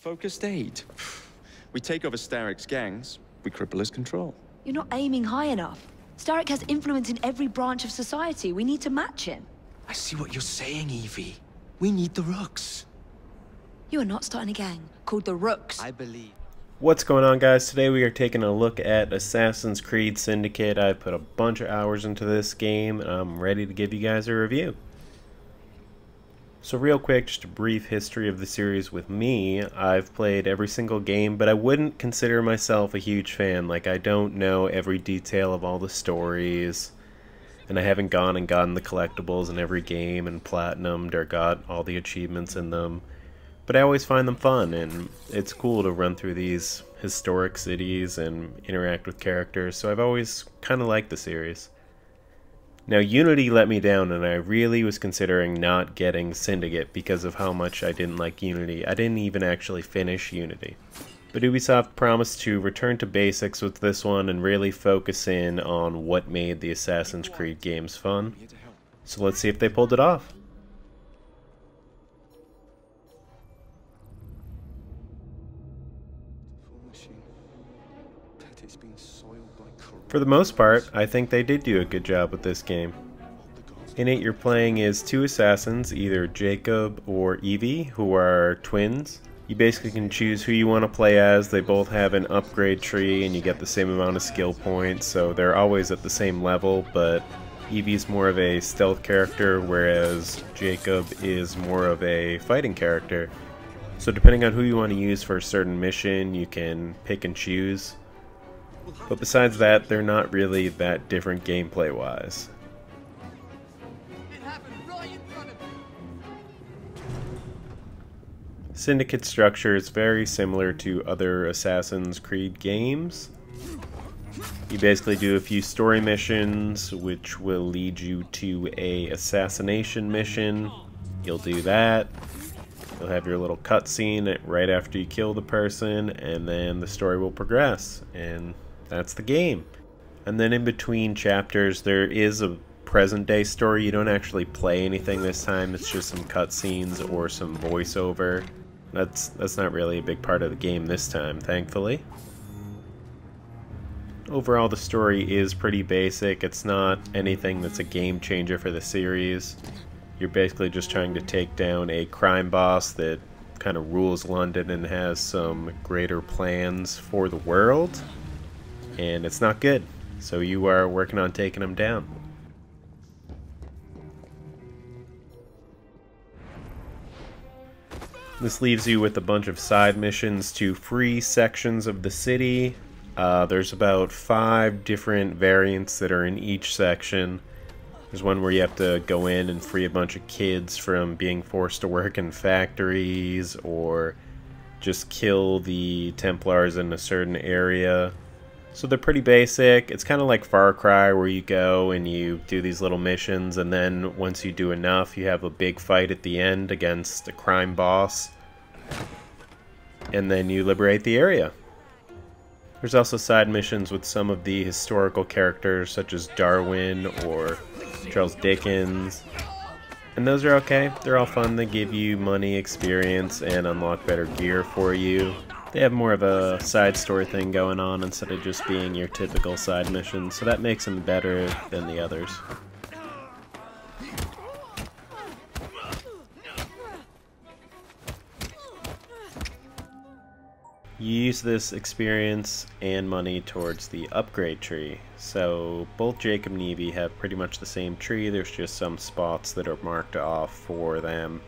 Focused aid. We take over Starrick's gangs, we cripple his control. You're not aiming high enough. Starrick has influence in every branch of society. We need to match him. I see what you're saying, Evie. We need the Rooks. You are not starting a gang called the Rooks. I believe. What's going on, guys? Today we are taking a look at Assassin's Creed Syndicate. I put a bunch of hours into this game and I'm ready to give you guys a review. So real quick, just a brief history of the series with me. I've played every single game, but I wouldn't consider myself a huge fan. Like, I don't know every detail of all the stories, and I haven't gone and gotten the collectibles in every game and platinumed or got all the achievements in them. But I always find them fun, and it's cool to run through these historic cities and interact with characters, so I've always kind of liked the series. Now, Unity let me down, and I really was considering not getting Syndicate because of how much I didn't like Unity. I didn't even actually finish Unity. But Ubisoft promised to return to basics with this one and really focus in on what made the Assassin's Creed games fun. So let's see if they pulled it off. For the most part, I think they did do a good job with this game. In it, you're playing as two assassins, either Jacob or Evie, who are twins. You basically can choose who you want to play as. They both have an upgrade tree and you get the same amount of skill points, so they're always at the same level, but Evie's more of a stealth character, whereas Jacob is more of a fighting character. So depending on who you want to use for a certain mission, you can pick and choose. But besides that, they're not really that different gameplay-wise. Syndicate structure is very similar to other Assassin's Creed games. You basically do a few story missions, which will lead you to a assassination mission. You'll do that. You'll have your little cutscene right after you kill the person, and then the story will progress, and that's the game. And then in between chapters there is a present day story. You don't actually play anything this time, it's just some cutscenes or some voiceover. That's not really a big part of the game this time, thankfully. Overall, the story is pretty basic. It's not anything that's a game changer for the series. You're basically just trying to take down a crime boss that kind of rules London and has some greater plans for the world. And it's not good, so you are working on taking him down. This leaves you with a bunch of side missions to free sections of the city. There's about 5 different variants that are in each section. There's one where you have to go in and free a bunch of kids from being forced to work in factories, or just kill the Templars in a certain area. So they're pretty basic. It's kind of like Far Cry, where you go and you do these little missions, and then once you do enough, you have a big fight at the end against a crime boss, and then you liberate the area. There's also side missions with some of the historical characters, such as Darwin or Charles Dickens, and those are okay. They're all fun. They give you money, experience, and unlock better gear for you. They have more of a side story thing going on instead of just being your typical side missions, so that makes them better than the others. You use this experience and money towards the upgrade tree. So both Jacob and Evie have pretty much the same tree. There's just some spots that are marked off for them,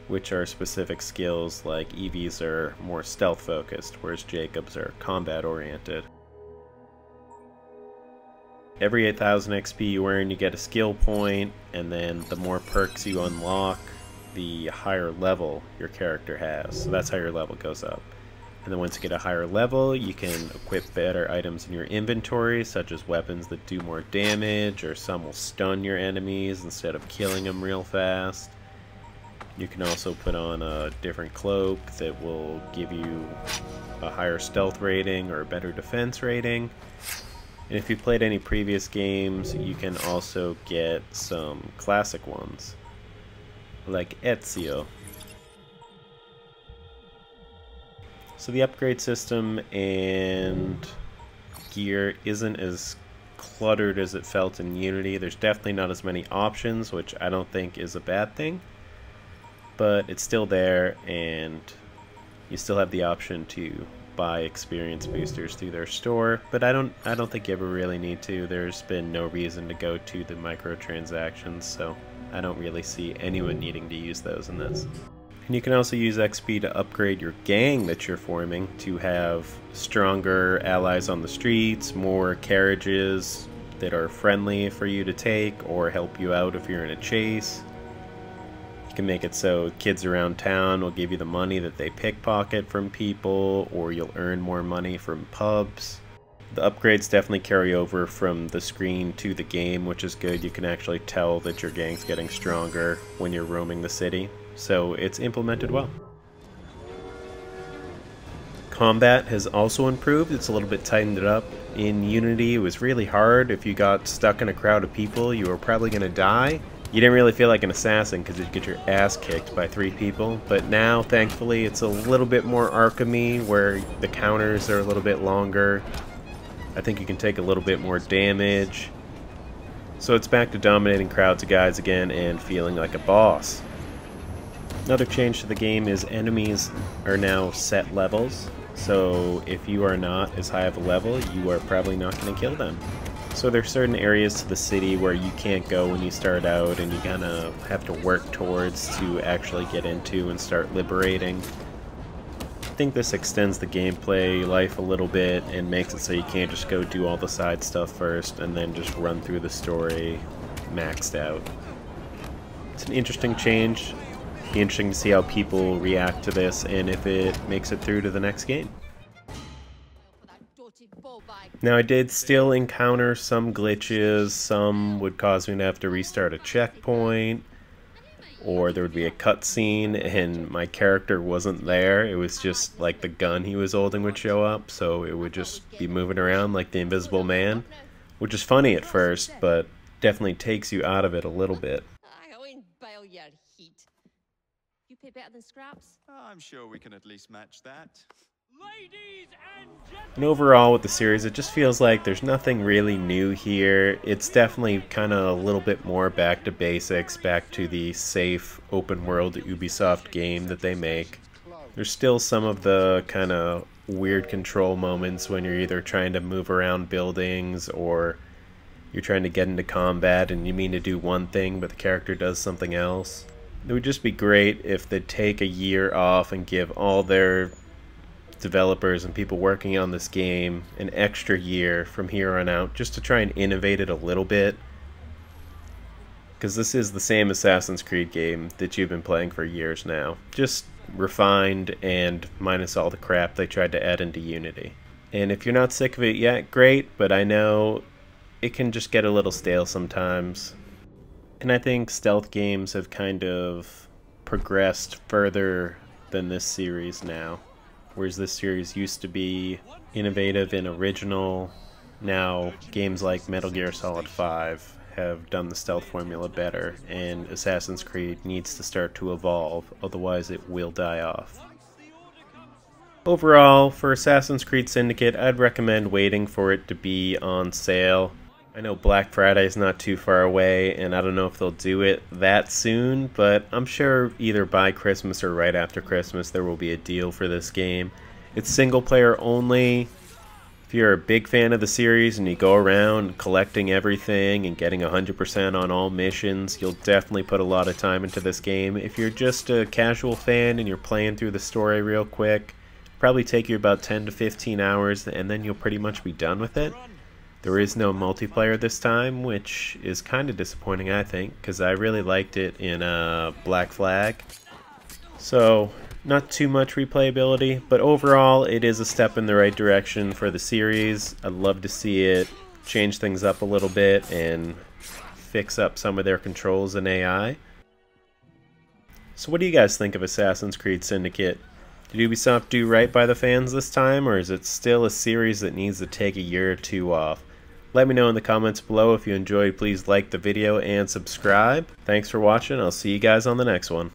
which are specific skills. Like Evie's are more stealth focused, whereas Jacob's are combat oriented. Every 8,000 XP you earn, you get a skill point, and then the more perks you unlock, the higher level your character has. So that's how your level goes up. And then once you get a higher level, you can equip better items in your inventory, such as weapons that do more damage, or some will stun your enemies instead of killing them real fast. You can also put on a different cloak that will give you a higher stealth rating or a better defense rating. And if you played any previous games, you can also get some classic ones, like Ezio. So the upgrade system and gear isn't as cluttered as it felt in Unity. There's definitely not as many options, which I don't think is a bad thing, but it's still there, and you still have the option to buy experience boosters through their store, but I don't think you ever really need to. There's been no reason to go to the microtransactions, so I don't really see anyone needing to use those in this. And you can also use XP to upgrade your gang that you're forming to have stronger allies on the streets, more carriages that are friendly for you to take or help you out if you're in a chase. You can make it so kids around town will give you the money that they pickpocket from people, or you'll earn more money from pubs. The upgrades definitely carry over from the screen to the game, which is good. You can actually tell that your gang's getting stronger when you're roaming the city, so it's implemented well. Combat has also improved. It's a little bit tightened it up. In Unity, it was really hard. If you got stuck in a crowd of people, you were probably going to die. You didn't really feel like an assassin because you'd get your ass kicked by 3 people, but now, thankfully, it's a little bit more Arkham-y, where the counters are a little bit longer. I think you can take a little bit more damage. So it's back to dominating crowds of guys again and feeling like a boss. Another change to the game is enemies are now set levels, so if you are not as high of a level, you are probably not going to kill them. So there's certain areas to the city where you can't go when you start out, and you kind of have to work towards to actually get into and start liberating. I think this extends the gameplay life a little bit and makes it so you can't just go do all the side stuff first and then just run through the story maxed out. It's an interesting change. Be interesting to see how people react to this and if it makes it through to the next game. Now, I did still encounter some glitches. Some would cause me to have to restart a checkpoint, or there would be a cutscene and my character wasn't there. It was just like the gun he was holding would show up, so it would just be moving around like the Invisible Man, which is funny at first, but definitely takes you out of it a little bit. You pay better than scraps? I'm sure we can at least match that. And overall with the series, it just feels like there's nothing really new here. It's definitely kind of a little bit more back to basics, back to the safe open world Ubisoft game that they make. There's still some of the kind of weird control moments when you're either trying to move around buildings or you're trying to get into combat and you mean to do one thing but the character does something else. It would just be great if they'd take a year off and give all their developers and people working on this game an extra year from here on out just to try and innovate it a little bit, because this is the same Assassin's Creed game that you've been playing for years now, just refined and minus all the crap they tried to add into Unity. And if you're not sick of it yet, great, but I know it can just get a little stale sometimes. And I think stealth games have kind of progressed further than this series now. Whereas this series used to be innovative and original, now games like Metal Gear Solid 5 have done the stealth formula better, and Assassin's Creed needs to start to evolve, otherwise it will die off. Overall, for Assassin's Creed Syndicate, I'd recommend waiting for it to be on sale. I know Black Friday is not too far away, and I don't know if they'll do it that soon, but I'm sure either by Christmas or right after Christmas there will be a deal for this game. It's single player only. If you're a big fan of the series and you go around collecting everything and getting 100% on all missions, you'll definitely put a lot of time into this game. If you're just a casual fan and you're playing through the story real quick, it'll probably take you about 10 to 15 hours, and then you'll pretty much be done with it. There is no multiplayer this time, which is kind of disappointing, I think, because I really liked it in Black Flag. So, not too much replayability, but overall, it is a step in the right direction for the series. I'd love to see it change things up a little bit and fix up some of their controls and AI. So what do you guys think of Assassin's Creed Syndicate? Did Ubisoft do right by the fans this time, or is it still a series that needs to take a year or two off? Let me know in the comments below. If you enjoyed, please like the video and subscribe. Thanks for watching. I'll see you guys on the next one.